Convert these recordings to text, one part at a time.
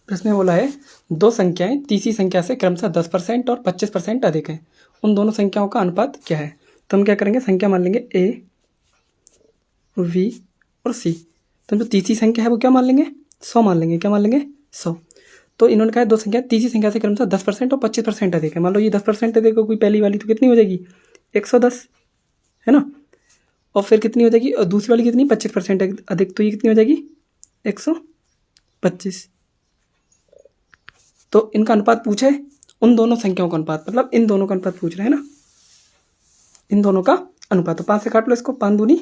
प्रश्न में बोला है दो संख्याएं तीसरी संख्या से क्रमशः 10% और 25% अधिक हैं, उन दोनों संख्याओं का अनुपात क्या है। तो हम क्या करेंगे, संख्या मान लेंगे ए, वी और सी। तो जो तीसरी संख्या है वो क्या मान लेंगे, 100 मान लेंगे। क्या मान लेंगे, 100। तो इन्होंने कहा है दो संख्या तीसरी संख्या से क्रमशः 10% और 25% अधिक है। मान लो ये 10% अधिक हो कोई पहली वाली, तो कितनी हो जाएगी 110, है ना। और फिर कितनी हो जाएगी, और दूसरी वाली कितनी 25% अधिक, तो ये कितनी हो जाएगी 125। तो इनका अनुपात पूछे, उन दोनों संख्याओं का अनुपात, मतलब इन दोनों का अनुपात पूछ रहे हैं ना, इन दोनों का अनुपात। तो 5 से काट लो इसको, 5 दूनी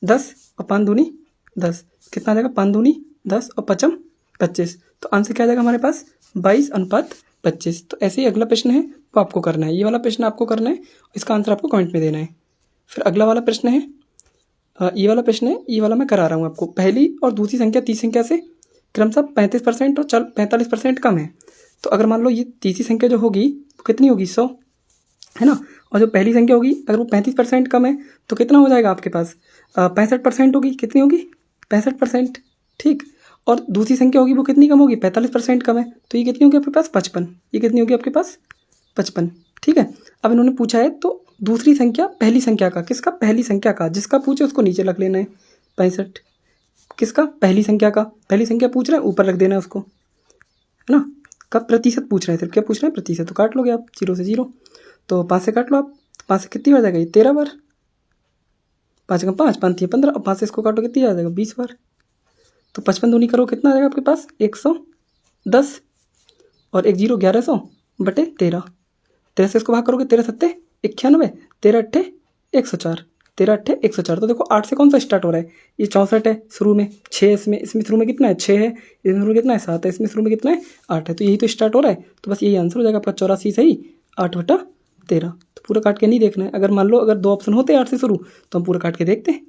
10 और 5 दूनी 10, कितना आ जाएगा 5 दूनी 10 और 5 25। तो आंसर क्या आ जाएगा हमारे पास 22:25। तो ऐसे ही अगला प्रश्न है वो आपको करना है, ये वाला प्रश्न आपको करना है, इसका आंसर आपको कमेंट में देना है। फिर अगला वाला प्रश्न है, ये वाला प्रश्न है, ये वाला मैं करा रहा हूँ आपको। पहली और दूसरी संख्या तीसरी संख्या से क्रमशः 35% और 45% कम है। तो अगर मान लो ये तीसरी संख्या जो होगी वो कितनी होगी 100, है ना, और जो पहली संख्या होगी अगर वो 35% कम है तो कितना हो जाएगा आपके पास 65% होगी। कितनी होगी 65%, ठीक। और दूसरी संख्या होगी वो कितनी कम होगी 45% कम है, तो ये कितनी होगी आपके पास 55। ये कितनी होगी आपके पास 55, ठीक है। अब इन्होंने पूछा है तो दूसरी संख्या पहली संख्या का, किसका, पहली संख्या का, जिसका पूछे उसको नीचे रख लेना है 65, किसका, पहली संख्या का। पहली संख्या पूछ रहे हैं ऊपर रख देना है उसको, है ना। कब प्रतिशत पूछ रहे हैं, सिर्फ क्या पूछ रहे हैं प्रतिशत, तो काट लोगे आप 0 से 0। तो 5 से काट लो आप, 5 से कितनी बार जाएगा ये 13 बार, 5 का 5, 5 थी 15, और 5 से इसको काटो कितनी आ जाएगा 20 बार। तो 55 दूनी करो कितना आ जाएगा आपके पास 110, और 1 0 1100 बटे 13। 13 से इसको भाग करोगे 13 सत्ते 91, 13 अट्ठे 104, 13 अट्ठे 104। तो देखो 8 से कौन सा स्टार्ट हो रहा है, ये 64 है शुरू में, 6 इसमें शुरू में कितना है 6 है, इसमें शुरू में कितना है 7 है, इसमें शुरू में कितना है 8 है, तो यही तो स्टार्ट हो रहा है। तो बस यही आंसर हो जाएगा आपका 84 सही, 8/13। तो पूरा काट के नहीं देखना है। अगर मान लो अगर 2 ऑप्शन होते 8 से शुरू तो हम पूरा काट के देखते हैं।